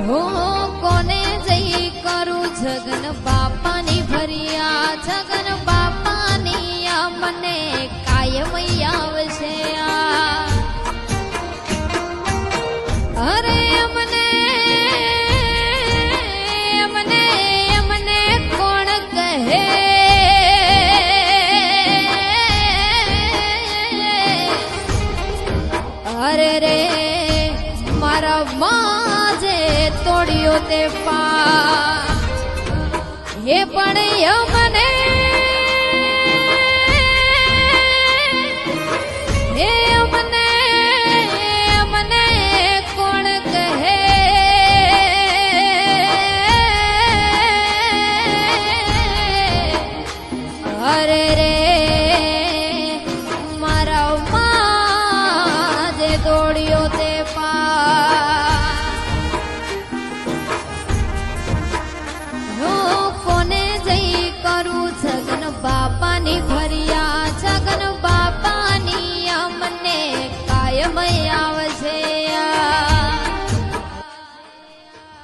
હો કોને જઈ કરું જગન બાપાની ભરિયા જગન બાપાની મને કાયમ આવશે અરે અમને અમને અમને કોણ કહે અરે રે મારા માજે તોડ્યો તે પા હે પણ મને